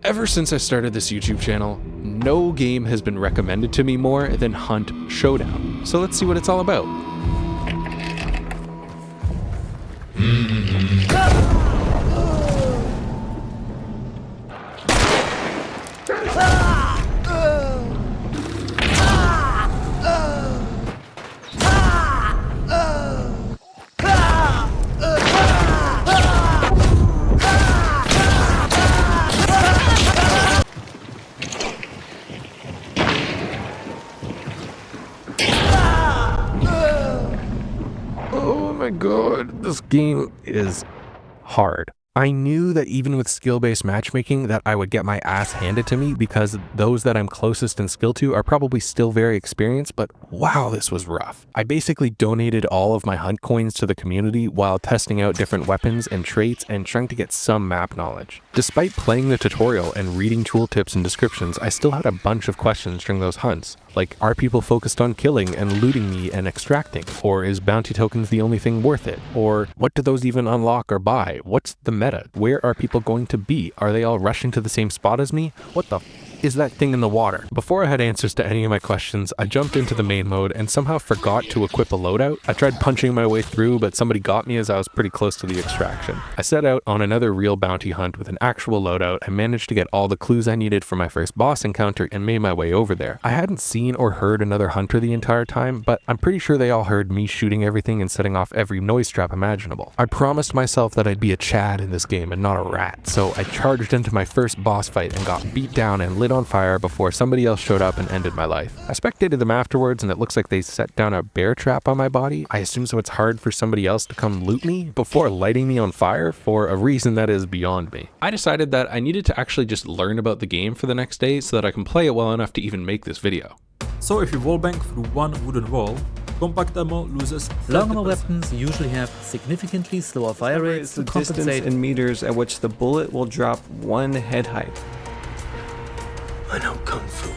Ever since I started this YouTube channel, no game has been recommended to me more than Hunt Showdown. So let's see what it's all about. Oh my god, this game is hard. I knew that even with skill-based matchmaking that I would get my ass handed to me because those that I'm closest in skill to are probably still very experienced, but wow, this was rough. I basically donated all of my hunt coins to the community while testing out different weapons and traits and trying to get some map knowledge. Despite playing the tutorial and reading tooltips and descriptions, I still had a bunch of questions during those hunts. Like, are people focused on killing and looting me and extracting? Or is bounty tokens the only thing worth it? Or what do those even unlock or buy? What's the meta? Where are people going to be? Are they all rushing to the same spot as me? What the is that thing in the water? Before I had answers to any of my questions, I jumped into the main mode and somehow forgot to equip a loadout. I tried punching my way through, but somebody got me as I was pretty close to the extraction. I set out on another real bounty hunt with an actual loadout and managed to get all the clues I needed for my first boss encounter and made my way over there. I hadn't seen or heard another hunter the entire time, but I'm pretty sure they all heard me shooting everything and setting off every noise trap imaginable. I promised myself that I'd be a Chad in this game and not a rat, so I charged into my first boss fight and got beat down and lit on fire before somebody else showed up and ended my life. I spectated them afterwards and it looks like they set down a bear trap on my body. I assume so it's hard for somebody else to come loot me before lighting me on fire for a reason that is beyond me. I decided that I needed to actually just learn about the game for the next day so that I can play it well enough to even make this video. So if you wallbang through one wooden wall, compact ammo loses. Long ammo weapons usually have significantly slower fire rates to the distance compensate. in meters at which the bullet will drop one head height. I know Kung Fu.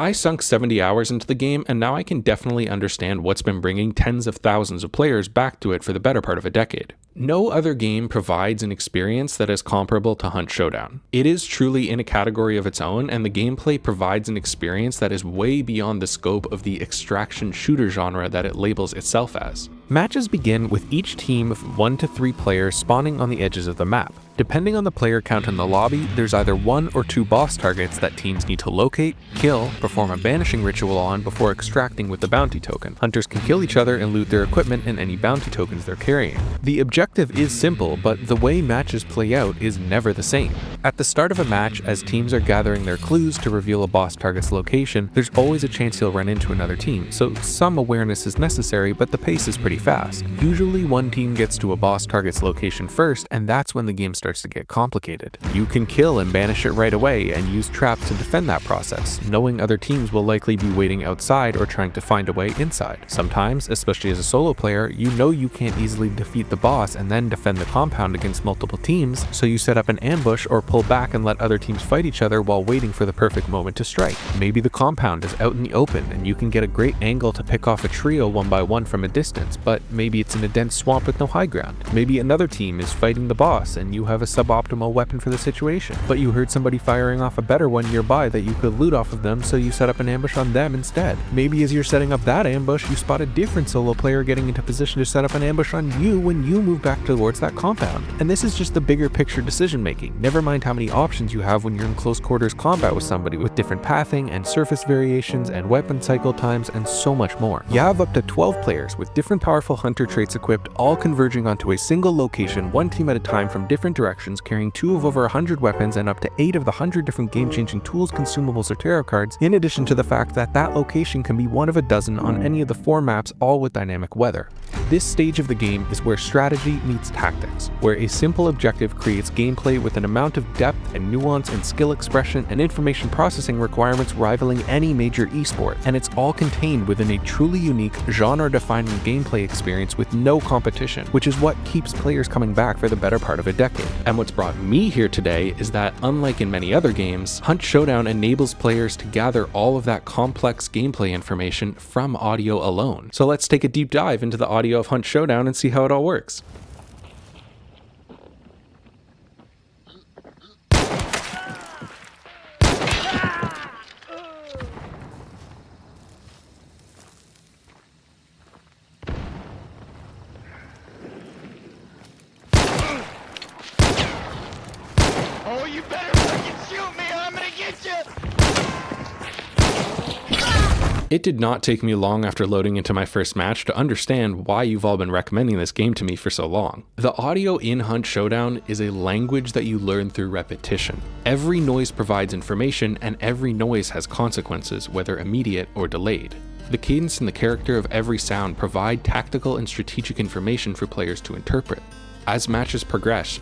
I sunk 70 hours into the game, and now I can definitely understand what's been bringing tens of thousands of players back to it for the better part of a decade. No other game provides an experience that is comparable to Hunt Showdown. It is truly in a category of its own, and the gameplay provides an experience that is way beyond the scope of the extraction shooter genre that it labels itself as. Matches begin with each team of 1 to 3 players spawning on the edges of the map. Depending on the player count in the lobby, there's either 1 or 2 boss targets that teams need to locate, kill, perform a banishing ritual on before extracting with the bounty token. Hunters can kill each other and loot their equipment and any bounty tokens they're carrying. The objective is simple, but the way matches play out is never the same. At the start of a match, as teams are gathering their clues to reveal a boss target's location, there's always a chance you'll run into another team, so some awareness is necessary, but the pace is pretty fast. Usually one team gets to a boss target's location first, and that's when the game starts to get complicated. You can kill and banish it right away and use traps to defend that process, knowing other teams will likely be waiting outside or trying to find a way inside. Sometimes, especially as a solo player, you know you can't easily defeat the boss and then defend the compound against multiple teams, so you set up an ambush or pull back and let other teams fight each other while waiting for the perfect moment to strike. Maybe the compound is out in the open and you can get a great angle to pick off a trio one by one from a distance, but maybe it's in a dense swamp with no high ground. Maybe another team is fighting the boss and you have a suboptimal weapon for the situation, but you heard somebody firing off a better one nearby that you could loot off of them, so you set up an ambush on them instead. Maybe as you're setting up that ambush, you spot a different solo player getting into position to set up an ambush on you when you move back towards that compound. And this is just the bigger picture decision making, never mind how many options you have when you're in close quarters combat with somebody, with different pathing and surface variations and weapon cycle times and so much more. You have up to 12 players with different powerful hunter traits equipped, all converging onto a single location, one team at a time from different directions directions, carrying 2 of over 100 weapons and up to 8 of the 100 different game-changing tools, consumables, or tarot cards, in addition to the fact that that location can be one of a dozen on any of the 4 maps, all with dynamic weather. This stage of the game is where strategy meets tactics, where a simple objective creates gameplay with an amount of depth and nuance and skill expression and information processing requirements rivaling any major esport, and it's all contained within a truly unique, genre-defining gameplay experience with no competition, which is what keeps players coming back for the better part of a decade. And what's brought me here today is that, unlike in many other games, Hunt Showdown enables players to gather all of that complex gameplay information from audio alone. So let's take a deep dive into the audio of Hunt Showdown and see how it all works. Oh, you better fucking shoot me or I'm gonna get you! It did not take me long after loading into my first match to understand why you've all been recommending this game to me for so long. The audio in Hunt Showdown is a language that you learn through repetition. Every noise provides information, and every noise has consequences, whether immediate or delayed. The cadence and the character of every sound provide tactical and strategic information for players to interpret. As matches progress,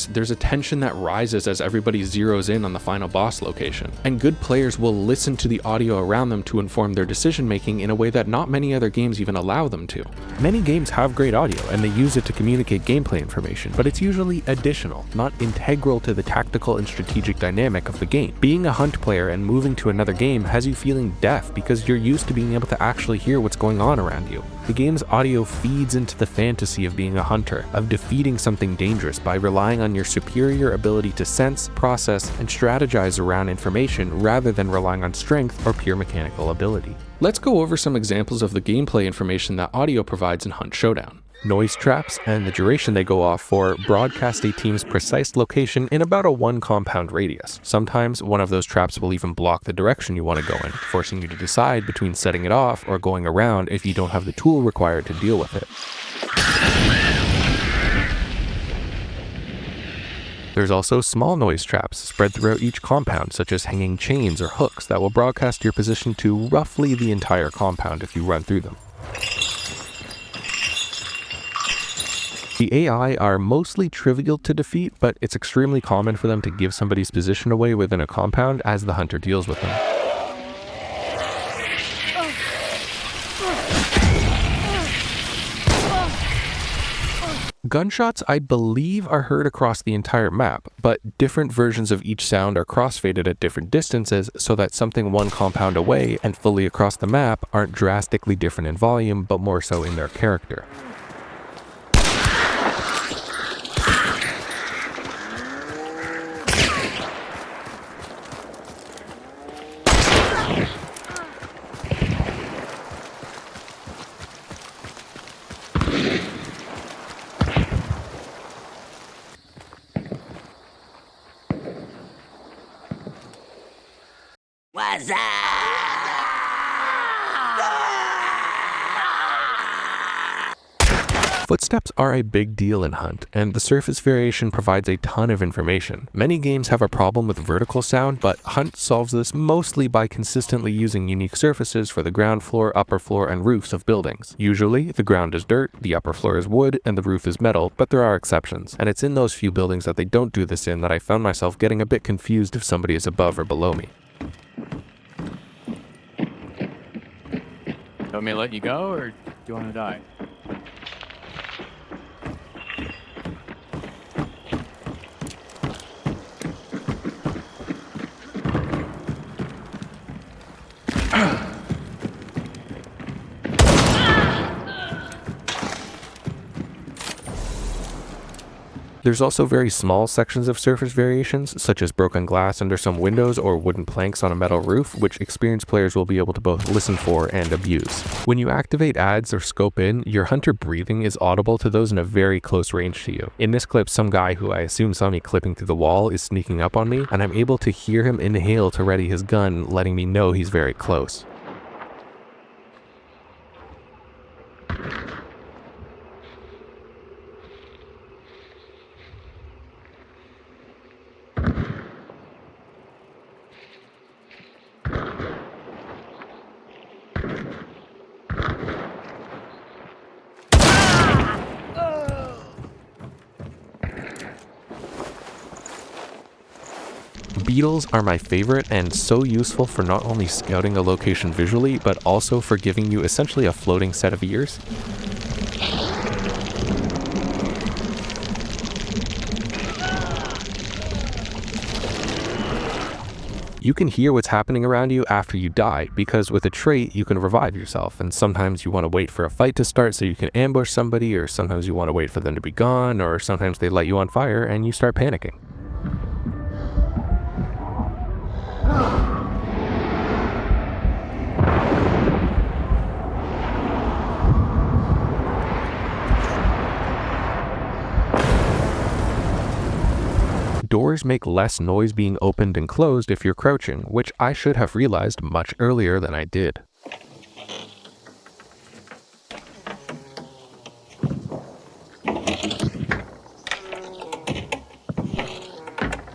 there's a tension that rises as everybody zeroes in on the final boss location, and good players will listen to the audio around them to inform their decision making in a way that not many other games even allow them to. Many games have great audio and they use it to communicate gameplay information, but it's usually additional, not integral to the tactical and strategic dynamic of the game. Being a Hunt player and moving to another game has you feeling deaf because you're used to being able to actually hear what's going on around you. The game's audio feeds into the fantasy of being a hunter, of defeating something dangerous by relying on your superior ability to sense, process, and strategize around information rather than relying on strength or pure mechanical ability. Let's go over some examples of the gameplay information that audio provides in Hunt Showdown. Noise traps and the duration they go off for broadcast a team's precise location in about a 1 compound radius. Sometimes one of those traps will even block the direction you want to go in, forcing you to decide between setting it off or going around if you don't have the tool required to deal with it. There's also small noise traps spread throughout each compound, such as hanging chains or hooks that will broadcast your position to roughly the entire compound if you run through them. The AI are mostly trivial to defeat, but it's extremely common for them to give somebody's position away within a compound as the hunter deals with them. Gunshots, I believe, are heard across the entire map, but different versions of each sound are crossfaded at different distances so that something 1 compound away and fully across the map aren't drastically different in volume, but more so in their character. What's up? Footsteps are a big deal in Hunt, and the surface variation provides a ton of information. Many games have a problem with vertical sound, but Hunt solves this mostly by consistently using unique surfaces for the ground floor, upper floor, and roofs of buildings. Usually, the ground is dirt, the upper floor is wood, and the roof is metal, but there are exceptions, and it's in those few buildings that they don't do this in that I found myself getting a bit confused if somebody is above or below me. You want me to let you go, or do you want to die? There's also very small sections of surface variations, such as broken glass under some windows or wooden planks on a metal roof, which experienced players will be able to both listen for and abuse. When you activate ads or scope in, your hunter breathing is audible to those in a very close range to you. In this clip, some guy who I assume saw me clipping through the wall is sneaking up on me, and I'm able to hear him inhale to ready his gun, letting me know he's very close. Beetles are my favorite and so useful for not only scouting a location visually, but also for giving you essentially a floating set of ears. You can hear what's happening around you after you die, because with a trait you can revive yourself, and sometimes you want to wait for a fight to start so you can ambush somebody, or sometimes you want to wait for them to be gone, or sometimes they light you on fire and you start panicking. Doors make less noise being opened and closed if you're crouching, which I should have realized much earlier than I did.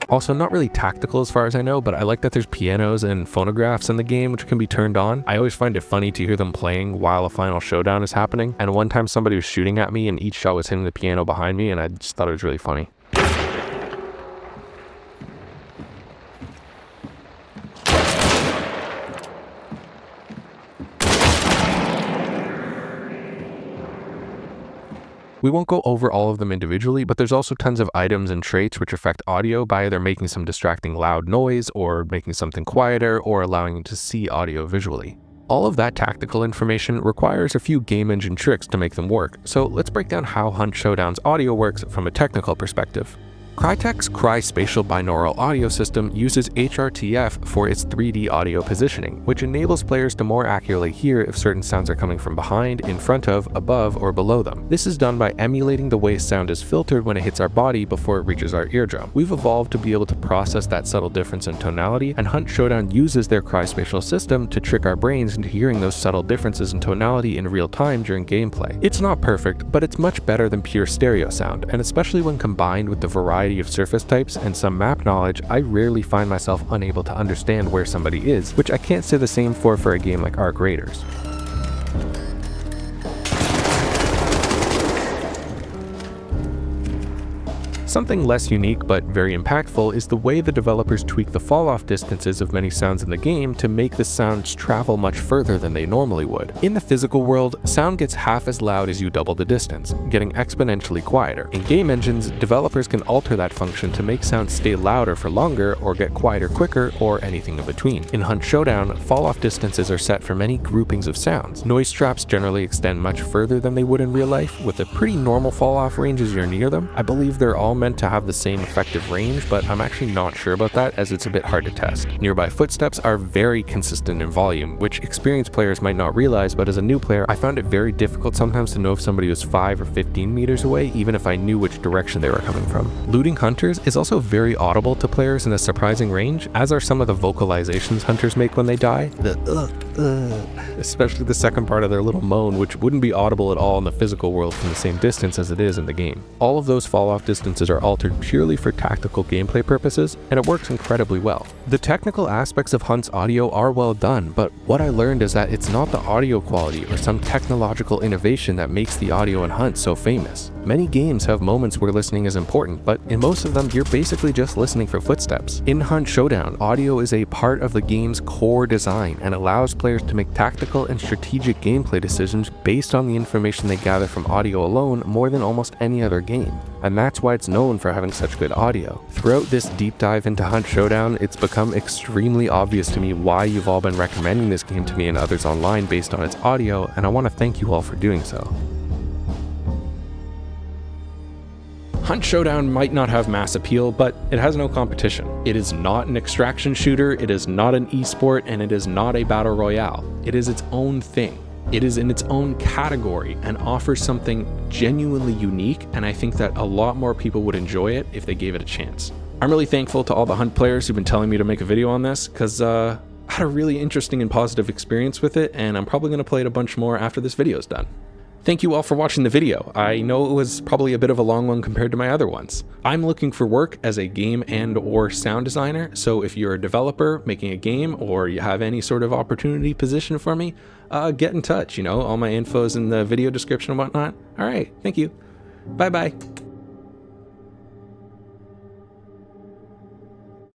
Also, not really tactical as far as I know, but I like that there's pianos and phonographs in the game which can be turned on. I always find it funny to hear them playing while a final showdown is happening, and one time somebody was shooting at me and each shot was hitting the piano behind me, and I just thought it was really funny. We won't go over all of them individually, but there's also tons of items and traits which affect audio by either making some distracting loud noise, or making something quieter, or allowing you to see audio visually. All of that tactical information requires a few game engine tricks to make them work, so let's break down how Hunt Showdown's audio works from a technical perspective. Crytek's Cry-Spatial Binaural Audio System uses HRTF for its 3D audio positioning, which enables players to more accurately hear if certain sounds are coming from behind, in front of, above, or below them. This is done by emulating the way sound is filtered when it hits our body before it reaches our eardrum. We've evolved to be able to process that subtle difference in tonality, and Hunt Showdown uses their Cry-Spatial system to trick our brains into hearing those subtle differences in tonality in real time during gameplay. It's not perfect, but it's much better than pure stereo sound, and especially when combined with the variety of surface types and some map knowledge, I rarely find myself unable to understand where somebody is, which I can't say the same for a game like Arc Raiders. Something less unique but very impactful is the way the developers tweak the fall-off distances of many sounds in the game to make the sounds travel much further than they normally would. In the physical world, sound gets half as loud as you double the distance, getting exponentially quieter. In game engines, developers can alter that function to make sounds stay louder for longer, or get quieter quicker, or anything in between. In Hunt Showdown, fall-off distances are set for many groupings of sounds. Noise traps generally extend much further than they would in real life, with a pretty normal fall-off range as you're near them. I believe they're all meant to have the same effective range, but I'm actually not sure about that, as it's a bit hard to test. Nearby footsteps are very consistent in volume, which experienced players might not realize, but as a new player, I found it very difficult sometimes to know if somebody was 5 or 15 meters away, even if I knew which direction they were coming from. Looting hunters is also very audible to players in a surprising range, as are some of the vocalizations hunters make when they die. Especially the second part of their little moan, which wouldn't be audible at all in the physical world from the same distance as it is in the game. All of those fall-off distances are altered purely for tactical gameplay purposes, and it works incredibly well. The technical aspects of Hunt's audio are well done, but what I learned is that it's not the audio quality or some technological innovation that makes the audio in Hunt so famous. Many games have moments where listening is important, but in most of them, you're basically just listening for footsteps. In Hunt Showdown, audio is a part of the game's core design and allows players to make tactical and strategic gameplay decisions based on the information they gather from audio alone more than almost any other game. And that's why it's known for having such good audio. Throughout this deep dive into Hunt Showdown, it's become extremely obvious to me why you've all been recommending this game to me and others online based on its audio, and I want to thank you all for doing so. Hunt Showdown might not have mass appeal, but it has no competition. It is not an extraction shooter, it is not an esport, and it is not a battle royale. It is its own thing. It is in its own category and offers something genuinely unique, and I think that a lot more people would enjoy it if they gave it a chance. I'm really thankful to all the Hunt players who've been telling me to make a video on this, because I had a really interesting and positive experience with it, and I'm probably going to play it a bunch more after this video is done. Thank you all for watching the video. I know it was probably a bit of a long one compared to my other ones. I'm looking for work as a game and/or sound designer, so if you're a developer making a game or you have any sort of opportunity position for me, get in touch. All my info's in the video description and whatnot. All right, thank you. Bye-bye.